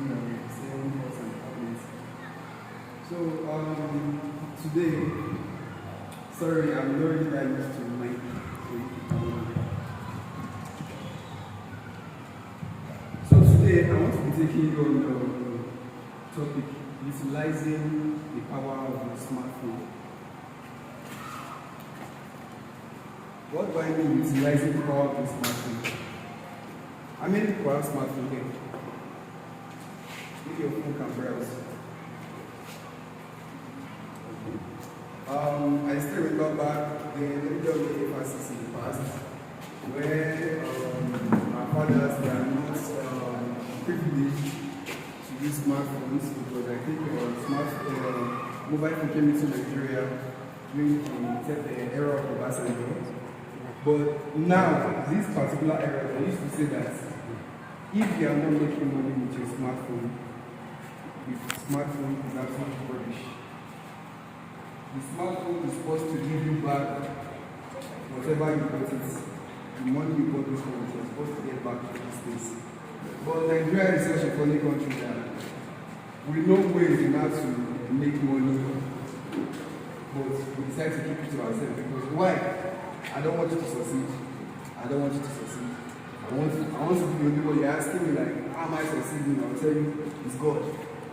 same thoughts and comments. So today, sorry, I'm very that used to mic. So today, I want to be taking you on the topic utilizing the power of your smartphone. What do I mean utilizing the power of your smartphone? How many people have smartphone here? If your phone can browse. I still remember back the NWA emphasis in the past where our fathers were not privileged to use smartphones because I think mobile phone came into Nigeria during the era of Obasanjo. But now, this particular era, I used to say that if you are not making money with your smartphone is absolutely rubbish. The smartphone is supposed to give you back whatever you got it. The money you got this phone, you're supposed to get back to this place. But Nigeria is such a funny country that we know ways in how to make money, but we decide to keep it to ourselves because why? I don't want you to succeed. I don't want you to succeed. I want to be the only one. You're asking me like, how am I succeeding? I'll tell you, it's God.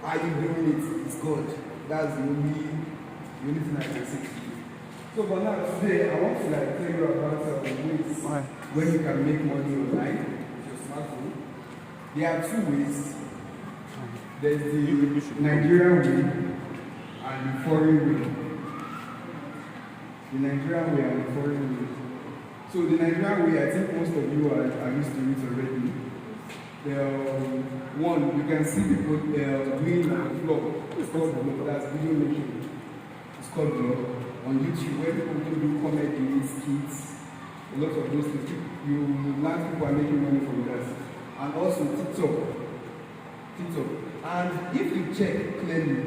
How are you doing it? It's God. That's the only thing I can say. So but now today, I want to like tell you about ways when you can make money online with your smartphone. There are two ways. There's the Nigerian way and the foreign way. The Nigerian way and the foreign way. So the Nigerian way, I think most of you are used to it already. One, you can see people doing vlog. It's called vlog, that's video making. It's called vlog. On YouTube, where people do comedy, skits, a lot of those things. You learn people are making money from that. And also TikTok. And if you check clearly,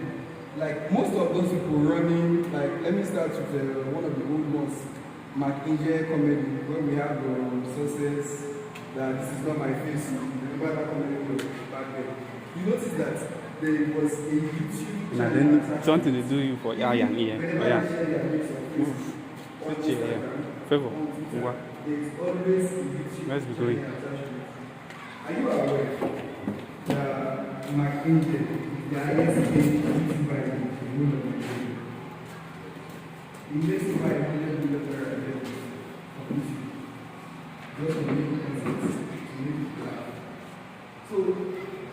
like most of those people running, like let me start with one of the old ones, McIntyre comedy, where we have sources that this is not my face. You remember that comedy back then? You notice that there was a YouTube channel. Then something to do you for yeah. Move. Favor. There's always a YouTube Let's be going. Are you aware that McIntyre, the highest paid YouTuber in the world, he makes over $100 million a day on YouTube. Just to make content, to make it laugh. So,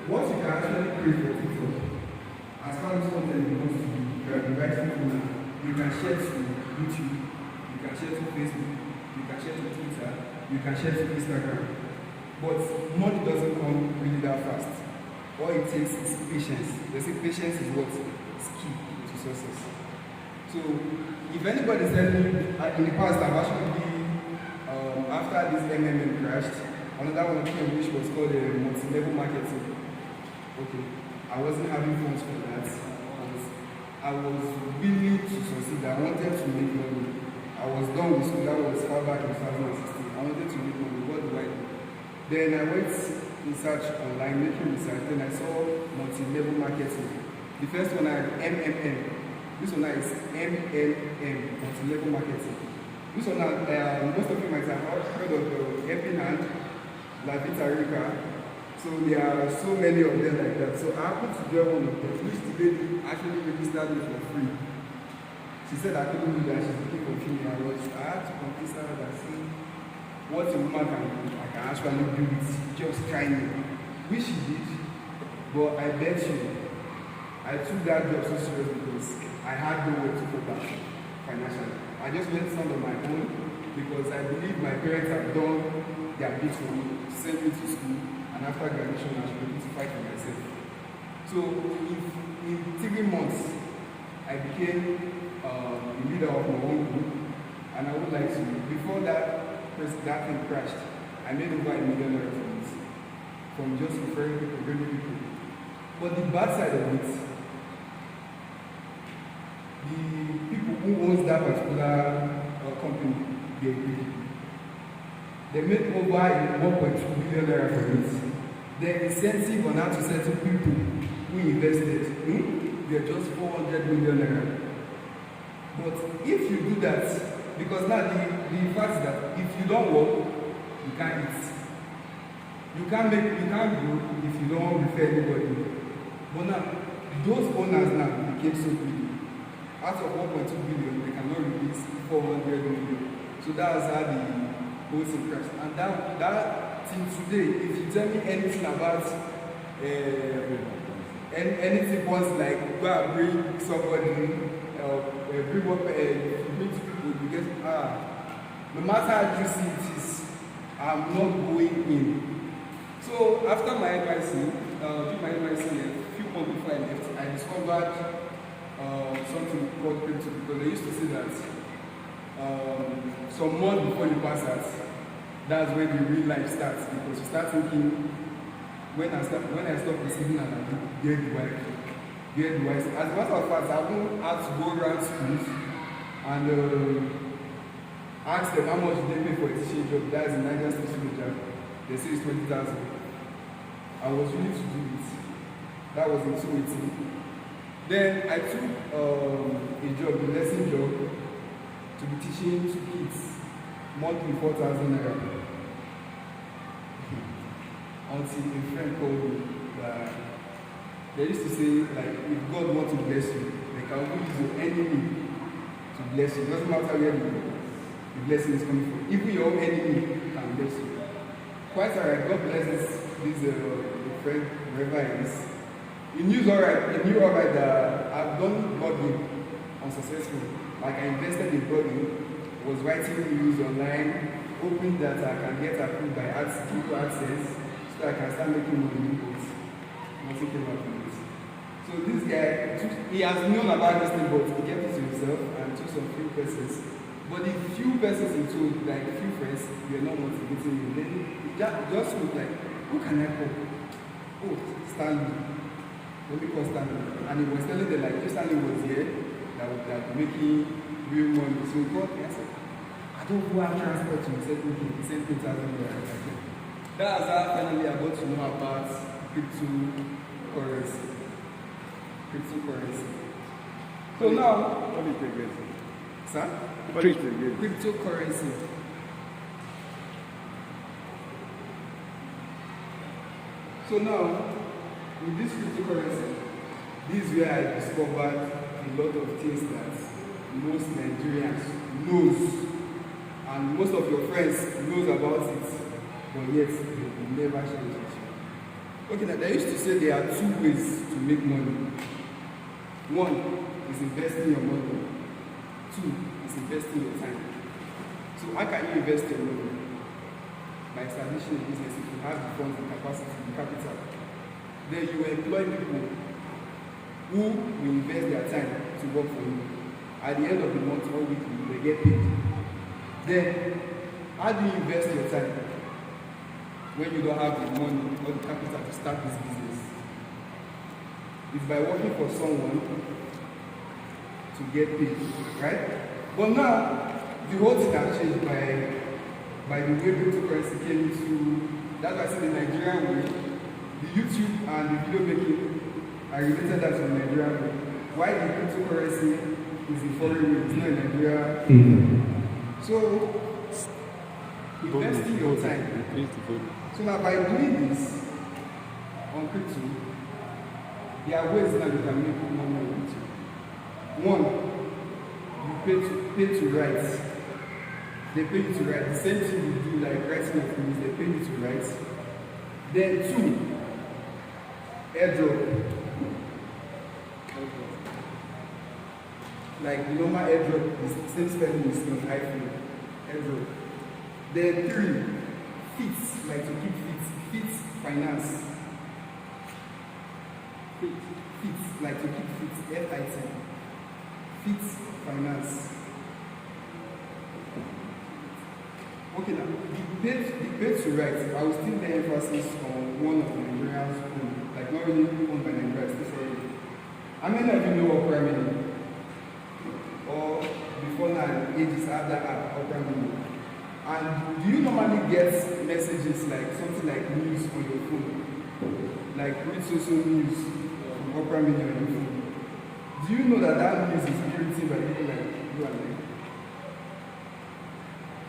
what you can actually create for TikTok, as far as content comes to you, you can invite people now. You can share to YouTube, you can share to Facebook, you can share to Twitter, you can share to Instagram. But money doesn't come really that fast. All it takes is patience. They say patience is what? It's key to success. So, if anybody is telling me, in the past I've actually been, after this MMM crashed, another one came which was called multi-level marketing. Okay, I wasn't having funds for that. I was willing to succeed. I wanted to make money. I was done with school. That was far back in 2016. I wanted to make money. What do I do? Then I went in search online, making research. Then I saw multi-level marketing. The first one I had MMM. This one is MLM, multi-level marketing. This one, most of you might have heard of Helping Hand, La Vita Rica. So there are so many of them like that. So I happened to join one of them, which the lady actually registered me for free. She said I couldn't do that, she's looking for free. I had to convince her that see what a woman can do, I can actually do it, just try me. Which she did, but I bet you, I took that job so serious because I had nowhere to go back financially. I just went on my own because I believe my parents have done their bit for me, sent me to school, and after graduation I should be able to fight for myself. So in 3 months, I became the leader of my own group, and I would like to, before that thing crashed, I made over $1 million from just referring people, bringing people. But the bad side of it, the people who owns that particular company, they agreed. They made over $1.2 billion from it. The incentive on how to settle people who invested, they're just 400 million naira. But if you do that, because now the fact is that if you don't work, you can't eat. You can't grow if you don't refer anybody. But now, those owners now became so big. Out of 1.2 billion, they cannot release 400 million. So that's how the whole thing crashed. And that till today, if you tell me anything about anything was like go and bring somebody, bring two people, you get no matter how you see it is, I'm not going in. So after my NYC, a few months before I left, I discovered something called crypto, because they used to say that some months before you pass out, that's when the real life starts, because you start thinking, when I stop receiving an idea, get the wife. As a matter of fact, I haven't had to go around schools and ask them how much they pay for a teaching job. That is in Niger State job. They say it's 20,000. I was willing to do it. That was in 2018. Then I took a lesson job, to be teaching two kids monthly 4,000 naira. Until a friend called me that they used to say, like, if God wants to bless you, they can only use your enemy to bless you. It doesn't matter where the blessing is coming from. Even your own enemy can bless you. Quite alright, God bless this friend, wherever he is. He knew alright that I've done blogging unsuccessful. Like, I invested in blogging, was writing news online, hoping that I can get approved by Google AdSense, so I can start making money, but nothing came out from this. So this guy, he has known about this thing, but he kept it to himself and took some few persons. But the few persons he told, like a few friends, were not motivating him. Then he just looked like, who can I call? Oh, Stanley. Let me call Stanley. And he was telling them, like, if Stanley was here, that would make him real money. So he called me and said, I don't go out transport to. He said, okay, he sent $2,000. That's how finally I got to know about cryptocurrency. So now, What is the game? sir? What is the game? Cryptocurrency. So now, with this cryptocurrency, this is where I discovered a lot of things that most Nigerians knows, and most of your friends knows about it, but yet they will never share it with you. Okay, now they used to say there are two ways to make money. One is investing your money. Two is investing your time. So how can you invest your money? By establishing a business, if you have the funds, the capacity, the capital. Then you employ people who will invest their time to work for you. At the end of the month or weekly, they get paid. Then, how do you invest your time when you don't have the money or the capital to start this business? It's by working for someone to get paid, right? But now, the whole thing has changed by the way cryptocurrency came into, that's why I say the Nigerian way. The YouTube and the video making, I related that to the Nigerian way. Why the cryptocurrency is in foreign way, it's not in Nigeria. So, investing your time. So now by doing this on crypto, there are ways that you can make money on crypto. One, you pay to write. They pay you to write. The same thing you do, like writing your things, they pay you to write. Then two, airdrop. Like the normal airdrop is the same spelling is on iPhone. Airdrop. Then three, fits, like to keep fits finance. Fits, like to keep fits, F-I-T. Fits finance. Okay, now, the page to write, I will still lay emphasis on one of the Nigerians owned, like not really owned by Nigeria, still sorry. How many of you know Opera Mini? Or before now, ages after Opera Mini? And do you normally get messages like something like news on your phone? like read social news from Opera Media on your phone. Do you know that that news is being written by people like you and me?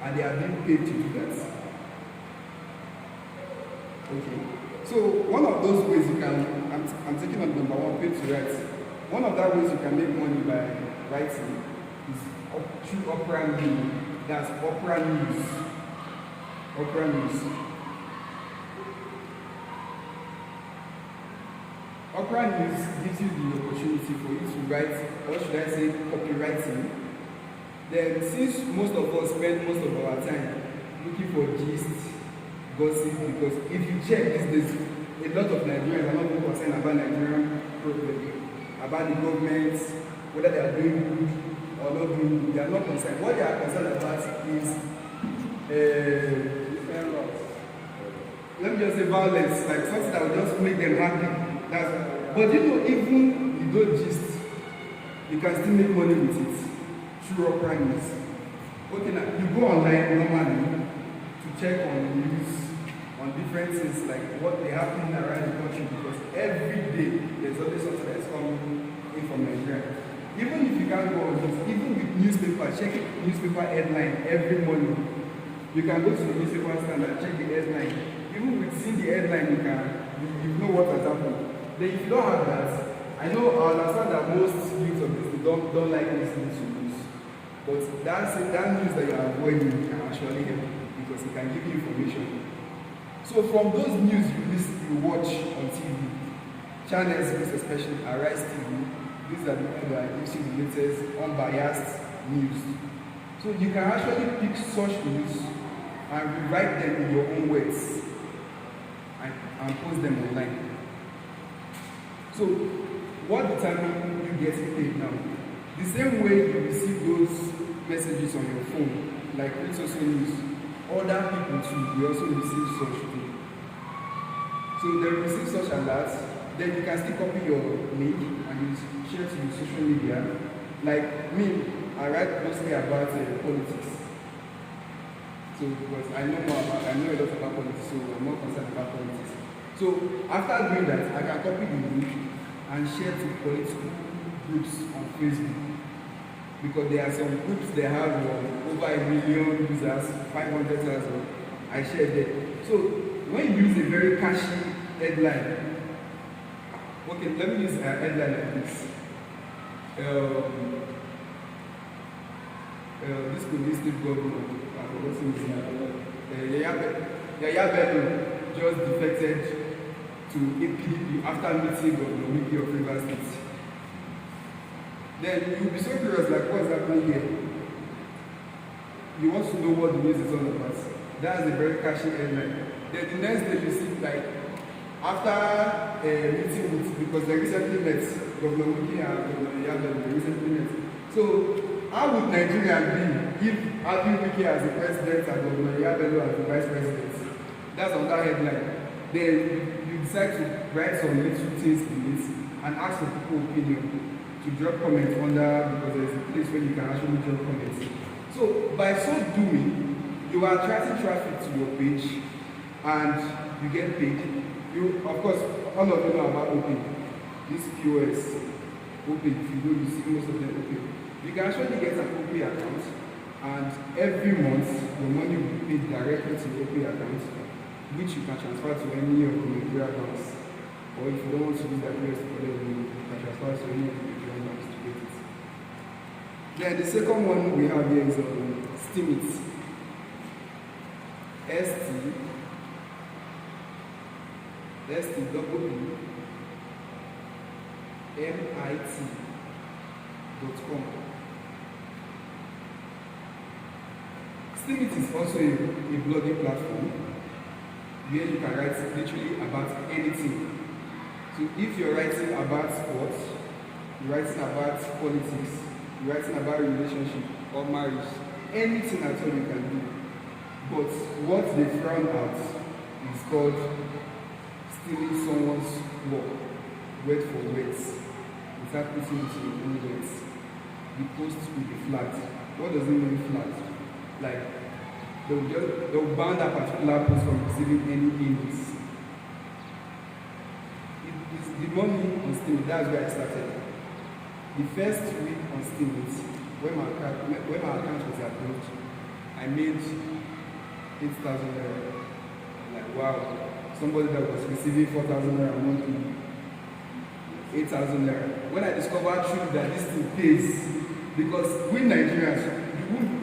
And they are being paid to do that. Okay. So one of those ways you can, I'm taking on number one, pay to write. One of that ways you can make money by writing is through Opera Media. That's Opera News. Opera News. Opera News gives you the opportunity for you to write, or should I say, copywriting. Then, since most of us spend most of our time looking for gist, gossip, because if you check these days, a lot of Nigerians are not more concerned about Nigerian problem, about the government, whether they are doing good or not doing good. They are not concerned. What they are concerned about is, let me just say violence, like something that will just make them happy. But you know, even you don't gist, you can still make money with it through Opera News. Okay, now you go online normally to check on news, on different things like what they happen around the country, because every day there's always something that's coming in from Nigeria. Even if you can't go on this, even with newspaper, check newspaper headline every morning. You can go to the newspaper stand and check the headline. Even with seeing the headline, you know what has happened. Then if you don't have that, I understand that most youth of this don't like listening to news. But that news that you are avoiding can actually help because it can give you information. So from those news you watch on TV, channels especially Arise TV, these are the people that gives you the latest unbiased news. So you can actually pick such news and rewrite them in your own words and post them online. So, what determines you getting paid now? The same way you receive those messages on your phone, like read social news, other people too, they also receive such thing. So they receive such alerts, then you can still copy your link and you share to your social media. Like me, I write mostly about politics. So because I know a lot about politics, so I'm more concerned about politics. So after doing that, I can copy the link and share to political groups on Facebook. Because there are some groups that have over 1 million users, 500,000. I share them. So when you use a very catchy headline, okay, let me use a headline like this. This Kogi governor, I forgot his name, Yaya Bello just defected to PDP after meeting Governor Wiki of Rivers State. Then you'll be so curious, like what's happening here? You want to know what the news is all about. That's a very catchy headline. Then the next day you see, like, after meeting with, because they recently met, Governor Wiki and Governor Yabel, they recently met. So, how would Nigeria be if having Wiki as the president and Governor Yabel as the vice president? That's on that headline. Then you decide to write some little things in it and ask for people's opinion to drop comments under, because there's a place where you can actually drop comments. So by so doing, you are attracting traffic to your page and you get paid. You, of course, all of you know about Open. This POS, Open, if you go, you see most of them Open. You can actually get an Open account, and every month your money will be paid directly to the Open account, which you can transfer to any of the Nigeria accounts. Or if you don't want to use that POS for them, you can transfer to any of the Nigerian banks to get it. Then the second one we have here is Steemit. STEEMIT.com. Steemit is also a blogging platform where you can write literally about anything. So if you're writing about sports, you're writing about politics, you're writing about relationship or marriage, anything at all you can do. But what they frown out is called stealing someone's work, word for words, without putting it in your own words. The post will be flat. What does it mean flat? Like, they'll ban that particular post from receiving any emails. the money on Steam, that's where I started. The first week on Steam, when my account was approved, I made 8,000 naira. Like, wow, somebody that was receiving 4,000 naira monthly, 8,000 naira. When I discovered truly that this thing pays, because we Nigerians,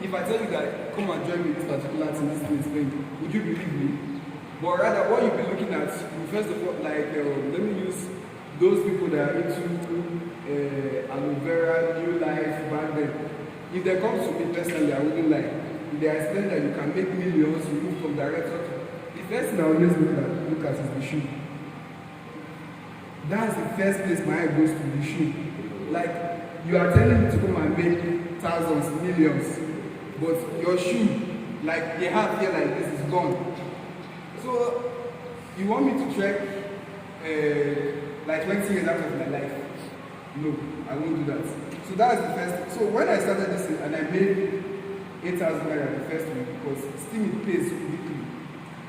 if I tell you that come and join me this particular thing, this thing is paying, would you believe me? But rather, what you'll be looking at, first of all, like, let me use those people that are into aloe vera, new life, back then. If they come to me personally, I wouldn't lie. If they explain that you can make millions, you move from director to... The first thing I always look at is the shoe. That's the first place my eye goes to, the shoe. Like, you are telling me to come and make thousands, millions, but your shoe, like they have here like this, is gone. So, you want me to trek like 20 years out of my life? No, I won't do that. So that's the first. So when I started this and I made 8,000 naira the first week, because Steam pays weekly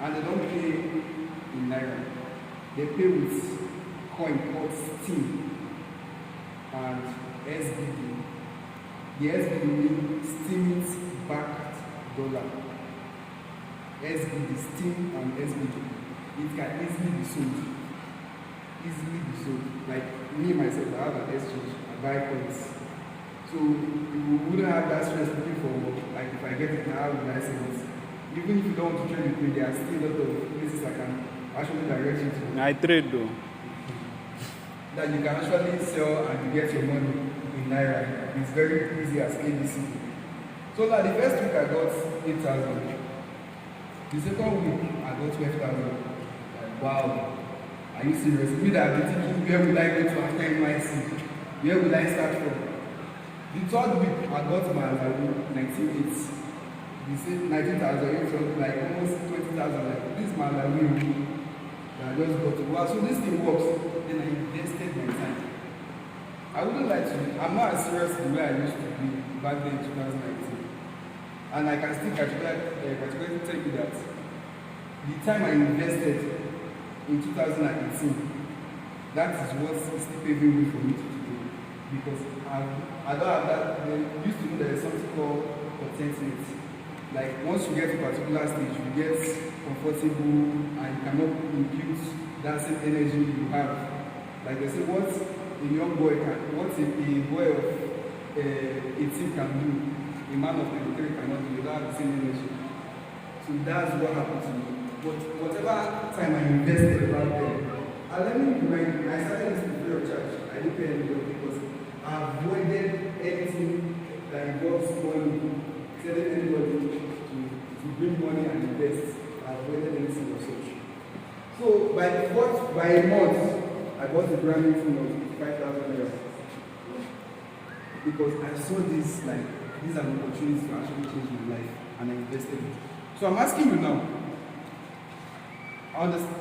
and they don't pay in naira. They pay with coin called Steam and SBD. The SBD means Steam backed dollar. SBD, Steam and SBD. It can easily be sold. Like me myself, I have an exchange, I buy coins. So you wouldn't have that stress looking for, like, if I get it now, will I sell it? Even if you don't want to trade with me, there are still a lot of places I can actually direct you to. I trade though. That you can actually sell and you get your money in naira. It's very easy as ABC. So now the first week I got 8,000. The second week I got 12,000. Like, wow. Are you serious? Me that I've been thinking, where will I go to after NYC? Where will I start from? The third week, I got my 19,800. You see, 19,000, like almost 20,000. Like, this is my that I just got to. Wow, so this thing works. Then I invested my time. I wouldn't lie to you. I'm not as serious the way I used to be back then in 2019. And I can still particularly tell you that the time I invested in 2018, that is what is still paving way for me to do. Because I don't have that. They used to know there is something called contentment. Like, once you get to a particular stage, you get comfortable and you cannot impute that same energy you have. Like they say, what a young boy can, what a boy of 18 can do, a man of 23 cannot do without the same energy. So that's what happened to me. But whatever time I invested back then, and let me remind you, I started this free of charge. I didn't pay any bill because I avoided anything that involves money, telling anybody to bring money and invest. I avoided anything of such. So by a month, I bought a brand new phone of 5,000 naira. Because I saw this, like, these are the opportunities to actually change my life, and I invested it. So I'm asking you now,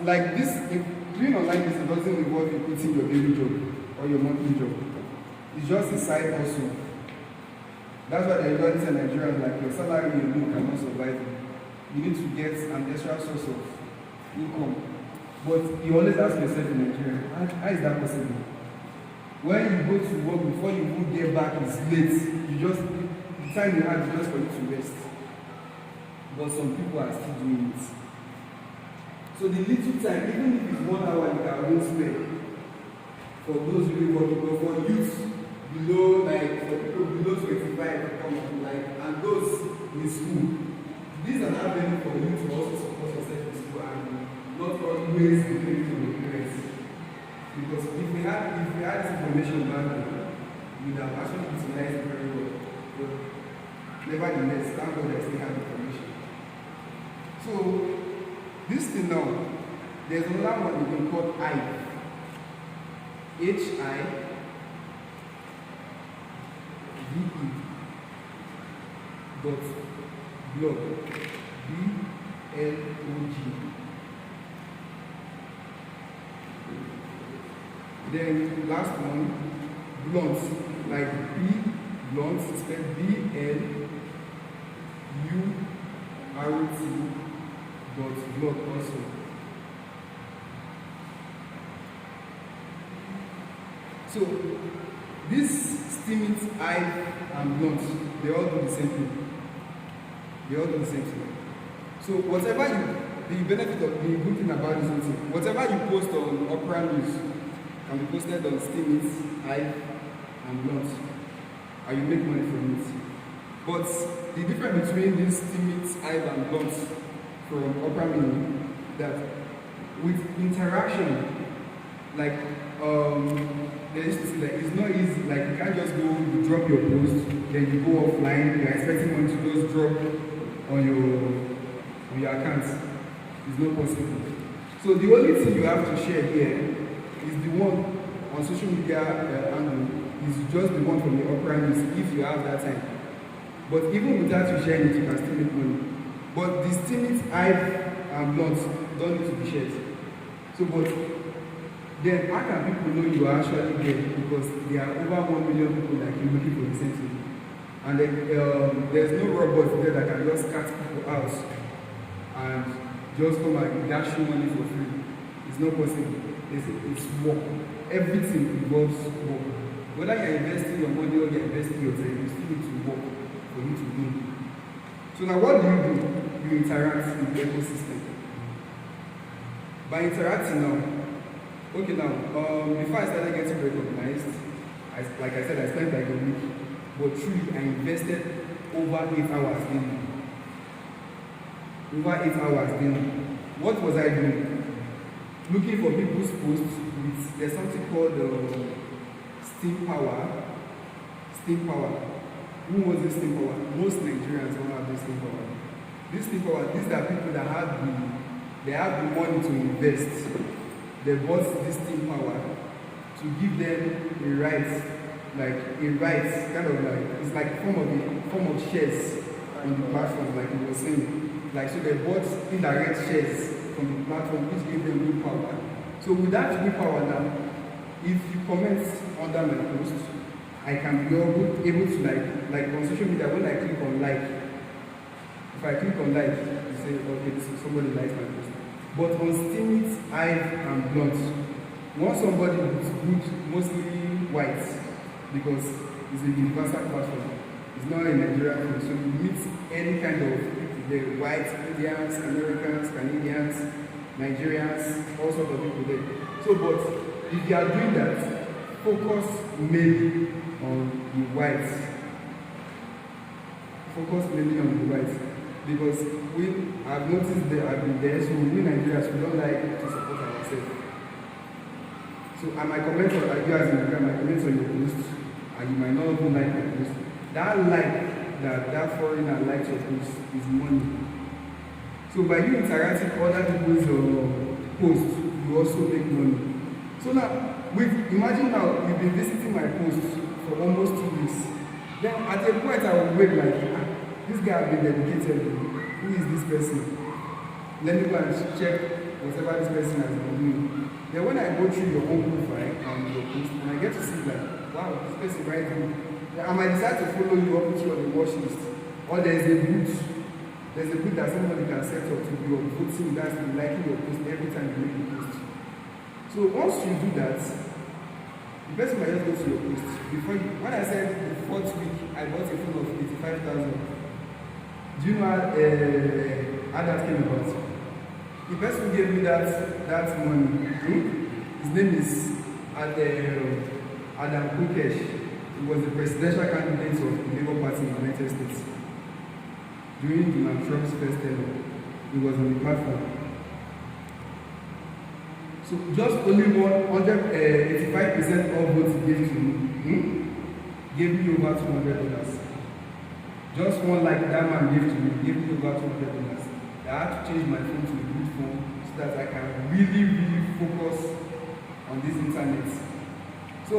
like this, if doing online business doesn't involve you quitting your daily job or your monthly job. It's just a side hustle. That's why the majority of Nigerians, like, your salary alone cannot survive. You need to get an extra source of income. But you always ask yourself in Nigeria, how is that possible? When you go to work, before you even get back, it's late. The time you have is just for you to rest. But some people are still doing it. So the little time, even if it's 1 hour, you can always spare for those really working, but for youth below, like, for people below 25, and those in school, these are not very for you to also support yourself in school and not always depending on your parents. Because if we had this information back then, we would have actually utilized it very well. But nevertheless, thank God I still have information. So this thing now, there's another one we can call I. H-I-V-E. Dot blog. B-L-O-G. Then last one, blunt, like B, blunt, spelled B-L-U-R-T dot blog also. So this steaming eye and blunt, they all do the same thing. They all do the same thing. So whatever the benefit of the good thing about this whole thing, whatever you post on Opera News can be posted on steaming eye and blunt, and you make money from it. But the difference between this steaming eye and blunt from Opera Mini, that with interaction, like they used to say, like, it's not easy, like you can't just go, you drop your post, then you go offline, you're expecting money to just drop on your account. It's not possible. So the only thing you have to share here is the one on social media handle, is just the one from the Opera News if you have that time. But even without you sharing it, you can still make money. But the steaming eye and blunt don't need to be shared. So, but then how can people know you are actually there? Because there are over 1 million people like you looking for the same thing. And then there's no robot there that can just cut people out and just come and dash you money for free. It's not possible. It's work. Everything involves work. Whether you're investing your money or you're investing your time, you still need to work for you to win. So now what do? You interact with the ecosystem. By interacting now, okay now, before I started getting recognized, like I said, I spent like a week, but truly I invested over 8 hours daily. Over 8 hours daily. What was I doing? Looking for people's posts with, there's something called steam power. Steam power. Who was this steam power? Most Nigerians don't have this steam power. This steam power, these are people that have the money to invest. They bought this steam power to give them a right, kind of like, it's like a form of shares on the platform, like you were saying. Like, so they bought indirect shares from the platform, which gave them new power. So with that new power now, if you comment under my post, I can be able to like on social media, when I click on like, if I click on like, you say, okay, this is somebody likes my post. But on steaming eye and blunt, once somebody is good, mostly white, because it's a universal platform. It's not a Nigerian thing, so you meet any kind of people there, white, Indians, Americans, Canadians, Nigerians, all sorts of people there. So, but if you are doing that, focus mainly on the whites. Focus mainly on the whites. Because I've noticed that I've been there, so we Nigerians, we don't like to support ourselves. So I might comment on you as in I might comment on your post, and you might not even like my post. That foreigner likes your post is money. So by you interacting with other people's posts, you also make money. So now, imagine now you've been visiting my posts for almost 2 weeks. Then at a point I will wait like, this guy has been dedicated. Who is this person? Let me go and check whatever this person has been doing. Then when I go through your own profile and your post, and I get to see like, wow, this person right here. I might decide to follow you up with you on the watch list. Or there's a booth. There's a booth that somebody can set up to be voting, that's liking your post every time you make a post. So once you do that, the person might just go to your post. When I said the 4th week, I bought a phone of 85,000. Do you know how that came about? The person who gave me that money, his name is Adam Kukesh. He was the presidential candidate of the Labour Party in the United States. During Donald Trump's first term, he was on the platform. So just only 85% of votes he gave to me, gave me over $200. Just one like that man gave to me, gave me over $200. I had to change my phone to a good phone so that I can really, really focus on this internet. So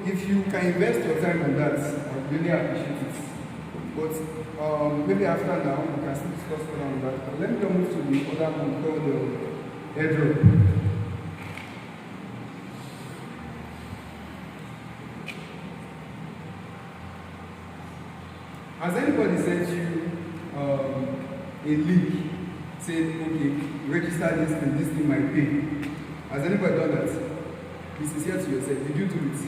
if you can invest your time on that, I really appreciate it. But maybe after now, we can still discuss further on that. But let me go move to the other one called the airdrop. Has anybody sent you a link saying, okay, register this thing might pay? Has anybody done that? be sincere to yourself. Did you do it?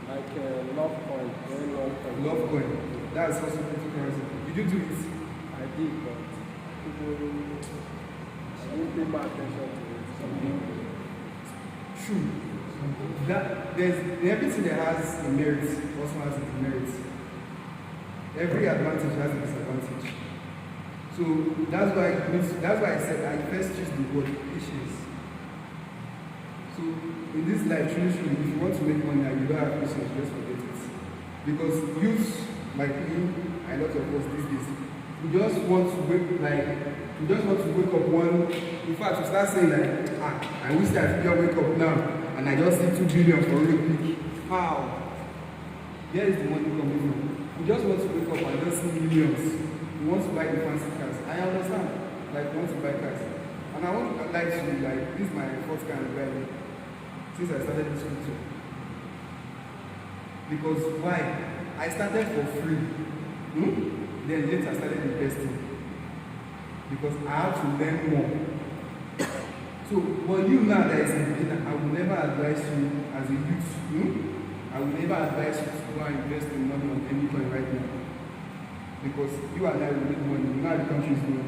Like love coin, very long coin. Love coin. That's also cryptocurrency. Did you do it? I did, but people, I didn't pay my attention to it. True. That there's everything that has a merit also has a demerit. Every advantage has a disadvantage. So that's why I said I first choose the word patience. So in this life, truly, if you want to make money and you don't have patience, just forget it. Because youth like me, and a lot of us these days, we just want to wake up one. In fact, we start saying like, I wish that I could wake up now and I just see 2 billion for real quick. How? Where is the money coming from? We just want to wake up and just see millions. We want to buy the fancy cars. I understand. Like, we want to buy cars. And I want to like this is my first car I'm driving since I started this country. Because why? I started for free. Then later I started investing. Because I have to learn more. So, but you now that is a beginner, I will never advise you as a youth. I will never advise you to go and invest in money on any coin right now. Because you and I will need money. You know how the country is going.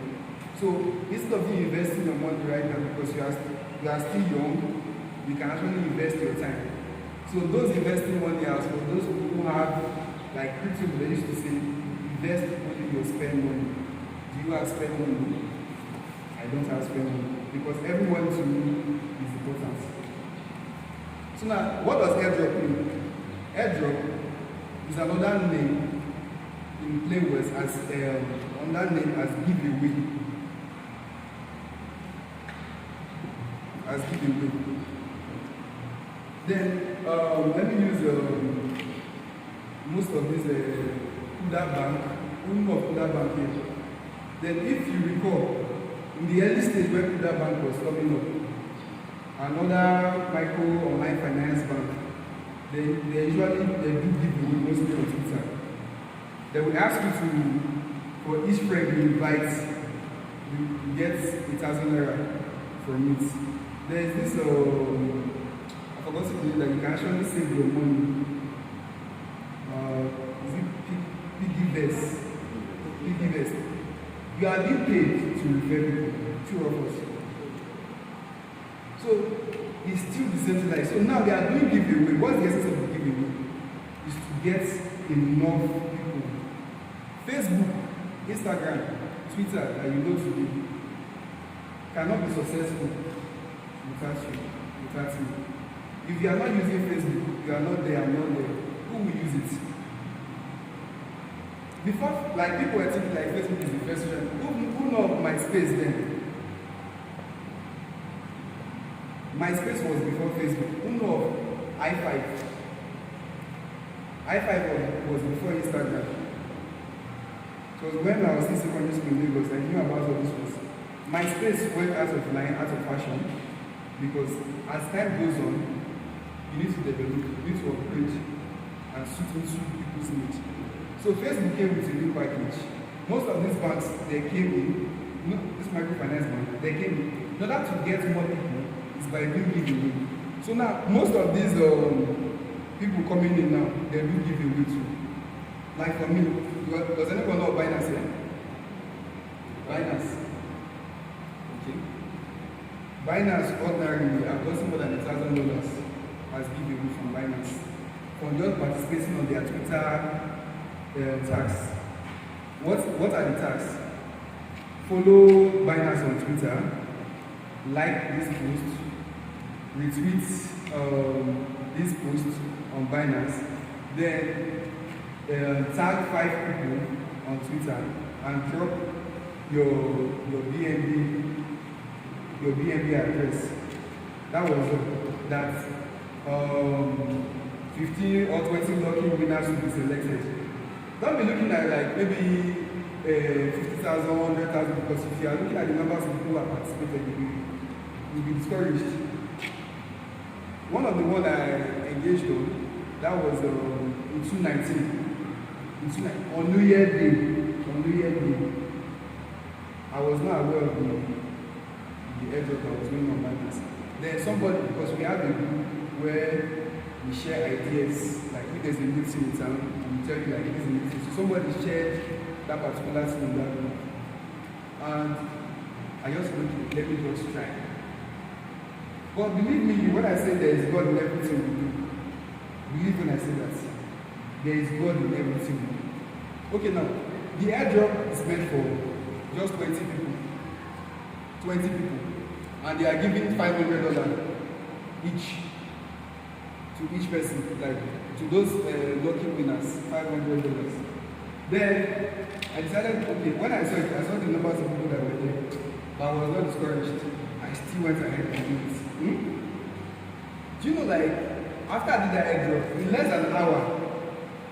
So instead of you investing your money right now because you are still young, you can actually invest your time. So those investing money as for those who have like crypto, they used to say, invest only you spend money. Do you have spend money? I don't have spend money. Because everyone to me is important. So now, what does airdrop mean? Airdrop is another name in plain words as another name as giveaway. As giveaway. Then let me use most of these Kuda Bank. Who know of Kuda Bank here? Then if you recall, in the early stage where Kuda Bank was coming up, another micro online finance bank, they usually do give away mostly on Twitter. They will ask you for each friend you invite, you get 1,000 naira from it. There is this, I forgot to say that you can actually save your money. Is it Piggyvest? Piggyvest. You are being paid to refer people, 2 of us. So it's still decentralized. So now they are doing giveaway. What's the essence of the giveaway? Is to get enough people. Facebook, Instagram, Twitter that you know today cannot be successful without you. If you are not using Facebook, you are not there, I'm not there. Who will use it? Before, like people were thinking like Facebook is the first one. Who know of MySpace then? MySpace was before Facebook. Who know of i5? i5 was before Instagram. Because when I was in secondary school in Lagos, I knew about all this was. MySpace went out of line, out of fashion, because as time goes on, you need to develop, you need to upgrade and suit into people's needs. So Facebook came with a new package. Most of these banks, they came in, this microfinance bank, they came in order to get more people is by doing giveaway. So now, most of these people coming in now, they do giveaway too. Like for me, does anyone know Binance here? Binance. Okay. Binance ordinarily, I've gotten more than $1,000 as giveaway from Binance for just participating on their Twitter tags. What are the tags? Follow Binance on Twitter, like this post, retweet this post on Binance, then tag 5 people on Twitter and drop your BNB address. That was that 15 or 20 lucky winners will be selected. Don't be looking at like maybe 50,000, 100,000, because if you are looking at the numbers of people who are participating, you'll be discouraged. One of the ones I engaged on, that was in 2019. On New Year Day, I was not aware of the airdrop that was going on Binance. Then somebody, because we have a group where we share ideas, like if there's a meeting in town, we tell you like if there's a meeting. So somebody shared that particular thing in that group. And I just went to let me just try. But believe me, when I say there is God in everything we do, believe when I say that. There is God in everything we do. Okay, now, the airdrop is meant for just 20 people. 20 people. And they are giving $500 each to each person, like to those lucky winners, $500. Then I decided, okay, when I saw it, I saw the numbers of people that were there, but I was not discouraged. I still went ahead and did it. Do you know, like, after I did that airdrop, in less than an hour,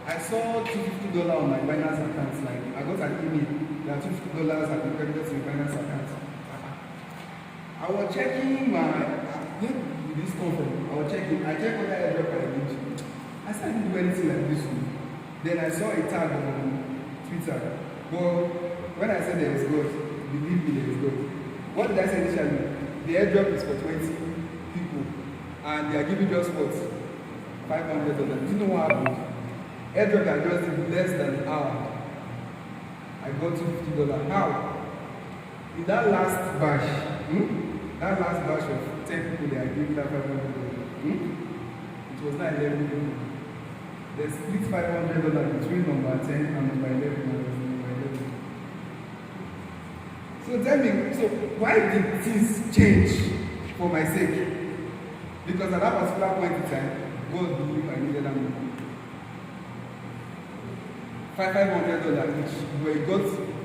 I saw $250 on my Binance account. Like, I got an email that $250 had been credited to my Binance account. I was checking my, where did this come from? I checked what airdrop I did. I said I didn't do anything like this one. Then I saw a tag on Twitter. But when I said there is God, believe me, there is God. What did I say initially? The airdrop is for 20 people. And they are giving just what? $500. Do you know what happened? Airdrop I just did less than an hour. I got $250. How? In that last batch, that last batch of 10 people, they are giving that $500. It was not 11 people. They split $500 between number 10 and number 11. So tell me, so why did things change for my sake? Because at that particular point in time, God knew I needed that money. $500 each.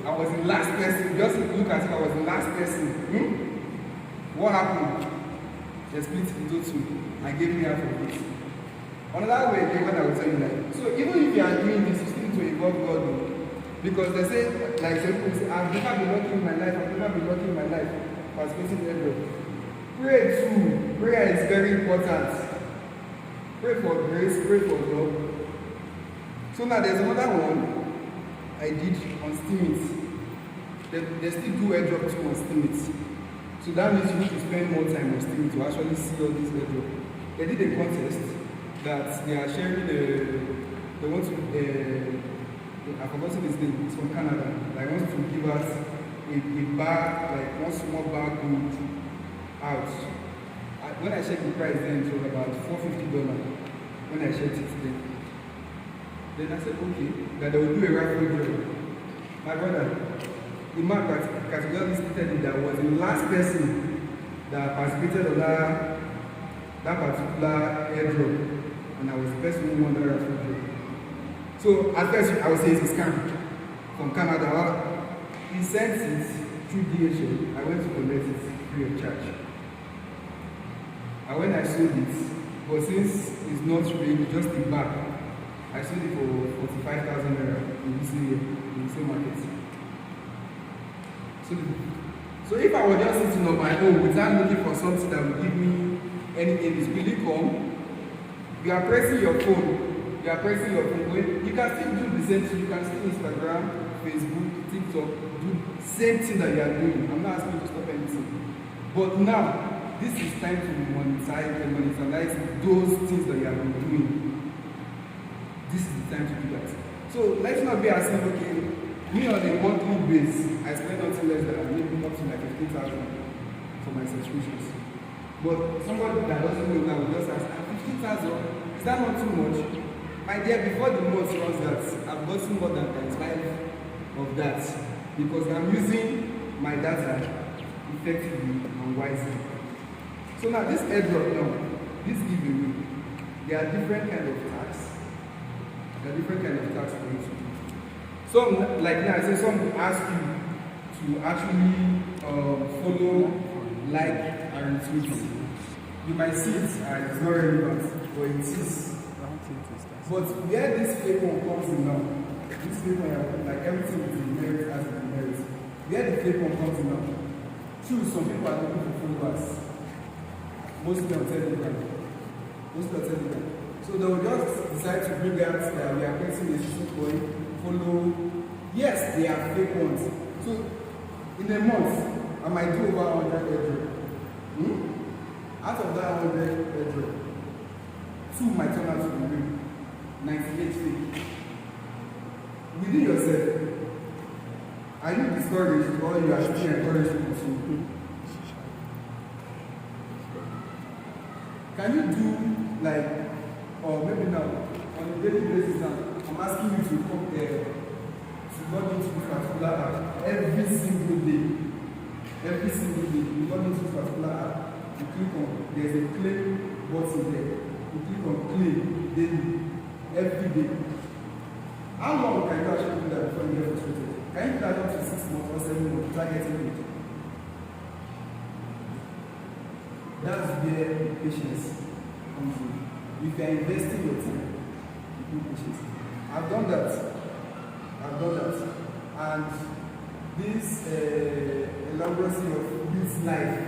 I was the last person. Just look as if I was the last person. What happened? They split into two. I gave me half of it. Another way again, what I will tell you, like, so even if you are doing this, you still need to involve God. Because they say, like some people say, I've never been lucky in my life, participating in airdrop. Pray too. Prayer is very important. Pray for grace, pray for love. So now there's another one I did on Steemit. They still do airdrop too on Steemit. So that means you need to spend more time on Steemit to actually see all these airdrop. They did a contest that they are sharing they want to, I've forgotten his name, it's from Canada. Like wants to give us a bag, like one small bag gold out. When I checked the price then, it was about $450 when I checked it then. Then I said, okay, that they will do a raffle draw. My brother, the man categorically stated that was the last person that participated on that particular airdrop, and I was the person who won that raffle draw. So at first I would say it's a scam from Canada. He sent it through DHL. I went to collect it free of charge. And when I sold it, but since it's not really just the back, I sold it for 45,000 naira in the same market. So if I was just sitting on my own without looking for something that would give me anything, it's really come. You are pressing your phone. You can still do the same thing. You can still Instagram, Facebook, TikTok, do the same thing that you are doing. I'm not asking you to stop anything. But now, this is time to monetize those things that you have been doing. This is the time to do that. So let's not be asking, okay, me on a monthly base, I spend nothing less than maybe up to like 15,000 for my subscriptions. But somebody that doesn't know now will just ask, 15,000, is that not too much? My dear, before the month runs that, I've gotten more than 5 of that because I'm using my data effectively and wisely. So now this airdrop now, this giveaway, there are different kind of tax. For you to do. Some, like now I say, some will ask you to actually follow, like, and retweet. You might see it and it's not relevant, but it is. But where this fake one comes in now, this fake one, like everything with the merit as the merit. Where the fake one comes in now, true, some people are looking for followers. Mostly on Telegram. So they will just decide to bring out that we are pressing a social coin, follow. Yes, they are fake ones. So, in a month, I might do over 100 airdrop. out of that 100 airdrop, 2 might turn out to be real, 98 fake. Within yourself, are you discouraged or you are still encouraged to continue? Can you do like, or maybe now, on a daily basis now, I'm asking you to come there, to log into this particular app every single day. Every single day, you log into this particular app, you click on, there's a claim button there. You click on claim daily, every day. How long can you actually do that before you get frustrated? Can you do that up to 6 months or 7 months, try getting it? That's where patience comes in. If you are investing your time, you do patience. I've done that. And this elaboracy of youth life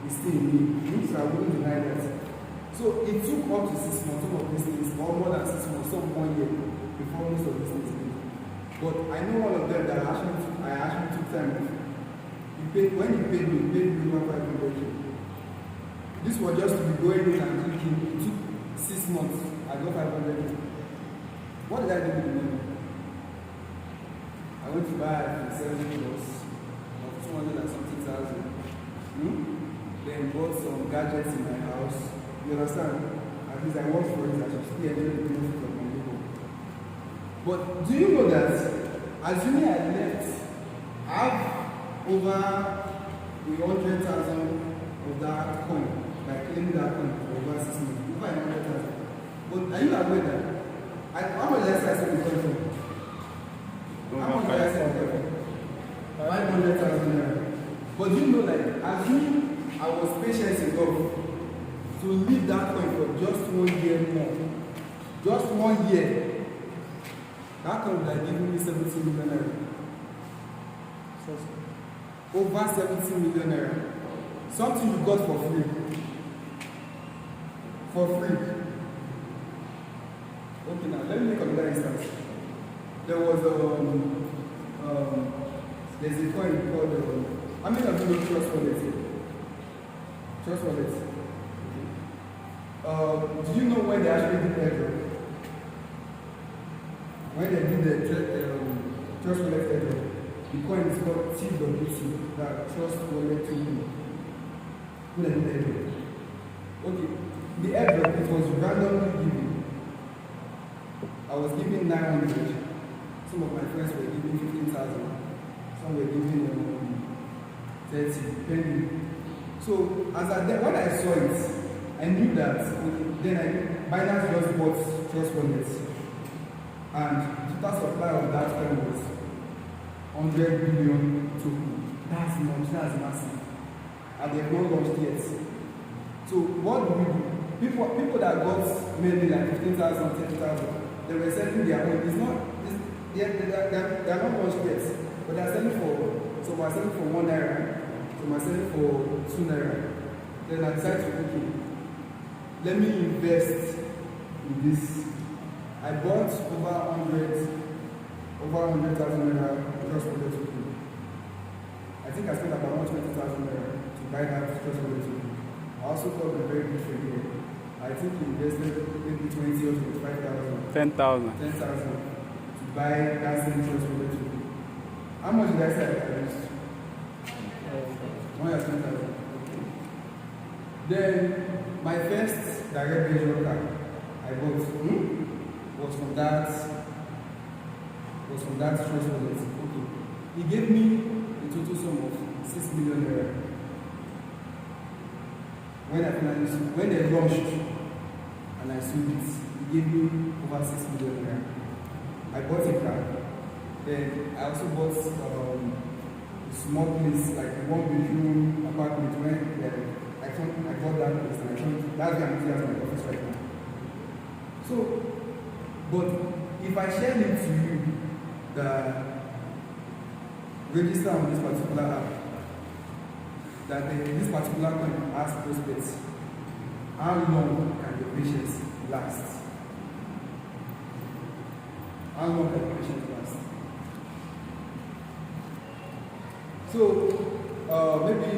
is still in me. So I wouldn't deny that. So it took up to 6 months, some of these things, or more than 6 months, some 1 year before most of these things came. But I know one of them that I actually took time with. When you paid me over 500. This was just to be going in and clicking. It took 6 months. I got 500. What did I do with the money? I went to buy a 7 plus of 200 and something thousand. Then bought some gadgets in my house. You understand? At least I worked for it. I should still enjoy the benefit of my labor. But do you know that assuming I left, I have over 100,000 of that coin by claiming that coin for over 6 months. Over 100,000. But are you aware that? How much did I say I said the coin for? How much did I say the coin for? 500,000 naira. But you know, like, assuming I was patient enough to leave that coin for just 1 year more. Just 1 year. That coin would have given me 70 million naira. Over 70 million naira. Something you got for free. For free. Okay, now let me make another instance. There was there's a coin called how many of you know Trust Wallet here? Trust Wallet. Do you know when they actually did airdrop? When they did the Trust Wallet airdrop, the coin is called TWT, that Trust Wallet 2. Who did the airdrop? Okay, the airdrop, it was randomly given. I was given 900. Some of my friends were giving 15,000. Some were giving 30, depending. So when I saw it, I knew that. Then Binance just bought Trust Wallet, and the total supply of that coin was 100 billion token. That's much. That's massive. And they have not launched yet. So what do we do? People that got maybe like 15,000, 10,000, they were selling their own. They are not launched yet, but they are selling for. Some are selling for 1 naira, some are selling for 2 naira. Then I decided to okay, let me invest in this. I bought over 100,000 naira Trust Wallet token. I think I spent about 120,000 naira to buy that Trust Wallet token. I also got a very good trade here. I think we invested maybe 20 or 25,000. 10,000. 10,000 to buy that same Trust Wallet token. How much did I say I used? 110,000. Okay. Then my first direct venture card I bought was from that Trust Wallet. Okay. He gave me a total sum of 6 million naira. When they launched and I sold it, he gave me over 6 million naira. I bought a car. Then I also bought a small place, like a 1-bedroom apartment where I bought that place and that's where I'm sitting at my office right now. So, but if I share it to you, the register on this particular app, that this particular coin has prospects, how long can your patience last? How long can your patience last? So, maybe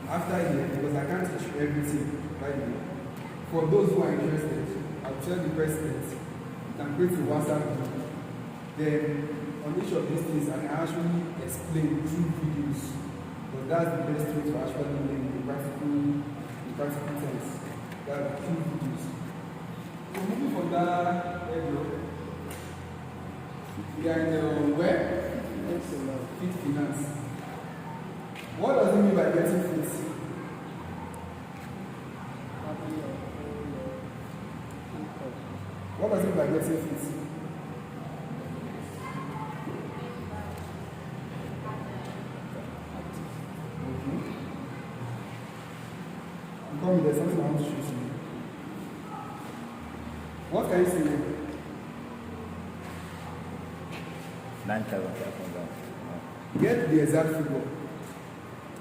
after here, because I can't teach you everything right now. For those who are interested, I'll tell the president, you can create a WhatsApp group. Then on each of these things, I can actually explain through videos. But that's the best way to actually learn in practical terms. That's through videos. So moving from that area, we are in the web. Fit finance. What does it mean by getting fit? What does it mean by getting fit? I'm coming, there's something I want to show you. What can you say here? 9,500. Get the exact figure.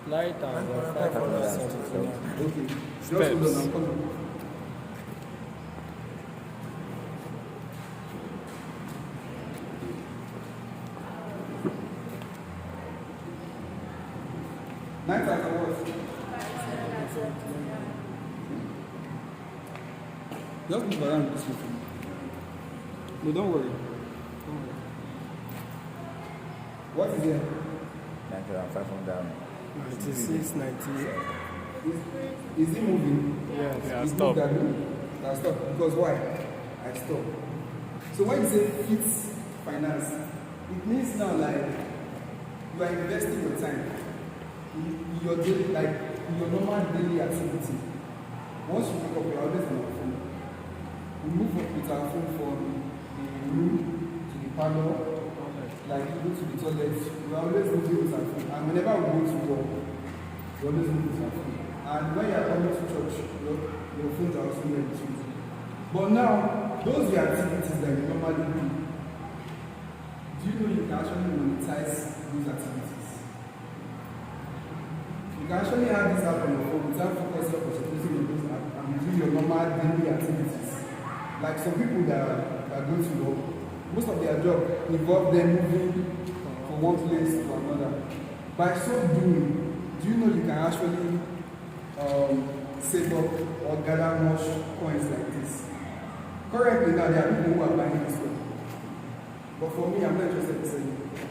9,500. Okay. Just hold on, I'm coming. Nine thousand what? Just move around this way. No, don't worry. What is it? 9,500. 96, 98. Is it moving? Yeah, Yeah, It's stop. That's stop. Because why? I stop. So when you say fit finance, it means now like you are investing your time in your daily, like in your normal daily activity. Once you wake up, you're always on your phone. We move up with our phone from the room to the parlor. Like you go to the toilet, we are always moving with our phone. And whenever we go to work, we always move with our phone. And when you are coming to church, your phones are also there with you. But now, those are the activities that you normally do you know you can actually monetize those activities? You can actually have this app on your phone without focusing on concentrating on those apps and doing your normal daily activities. Like some people that go to work, most of their job involve them moving from one place to another. By so doing, do you know you can actually save up or gather much coins like this? Currently now, there are people who are buying this one. But for me, I'm not interested in selling it.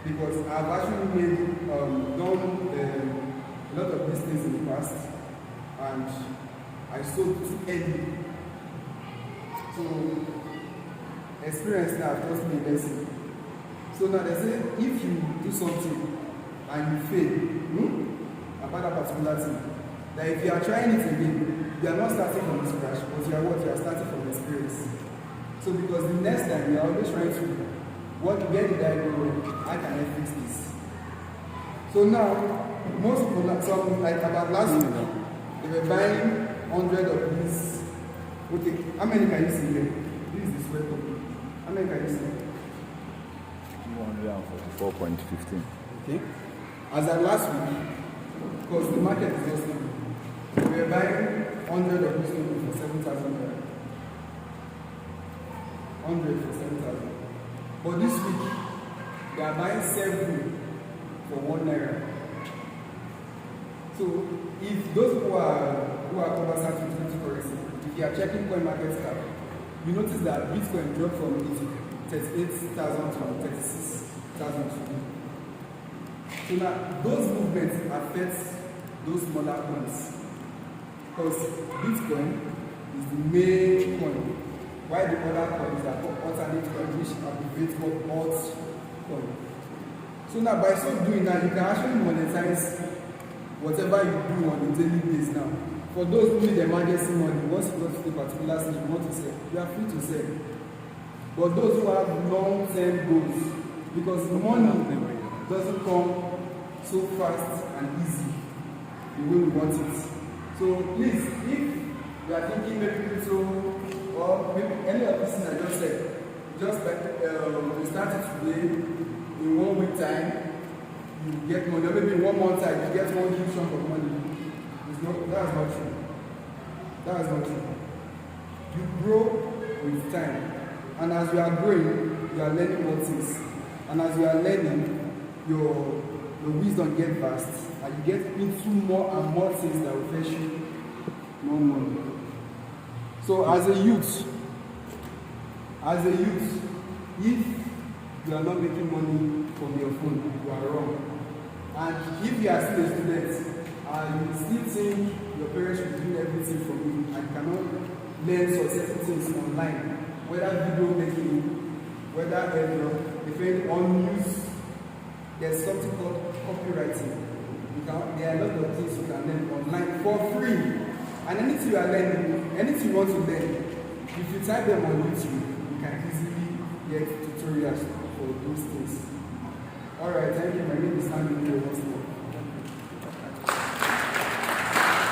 Because I've actually made, done a lot of these things in the past. And I sold too early. So, experience now taught me a lesson. So now they say if you do something and you fail, about that particular thing, that if you are trying it again, you are not starting from scratch, but you are what? You are starting from experience. So because the next time you are always trying to where did I go wrong? How can I fix this? So now most people like about last week, they were buying 100 of these. Okay, how many can you see here? This is the sweat of it. How many can you see? 244.15. Okay. As at last week, because the market is not stable, we are buying 100 of these people for 7,000 naira. 100 for 7,000. But this week, they are buying 7 for 1 naira. So if those who are conversant with cryptocurrency, if you are checking coin market cap, you notice that Bitcoin dropped from 38,000 to 36,000 today. So now those movements affect those smaller coins because Bitcoin is the main coin, while the other coins are alternate coins which abbreviate called altcoin. So now by so doing that, you can actually monetize whatever you do on a daily basis now. For those who need emergency money, once you go to a particular stage you want to sell, you are free to sell. But those who have long-term goals, because money doesn't come so fast and easy the way we want it. So please, if you are thinking maybe crypto or maybe any of these things I just said, just like you start it today, in 1 week time, you get money, or maybe in 1 month time, you get one huge chunk of money. That's not true. That's not true. You grow with time. And as you are growing, you are learning more things. And as you are learning, your wisdom gets vast. and you get into more and more things that will fetch you more money. So as a youth, if you are not making money from your phone, you are wrong. And if you are still a student and you still think your parents will do everything for you and cannot learn some certain things online, whether video making, whether depending on news, there's something called copywriting. There are a lot of things you can learn online for free. And anything you are learning, anything you want to learn, if you type them on YouTube, you can easily get tutorials for those things. Alright, thank you. My name is Anglican Church.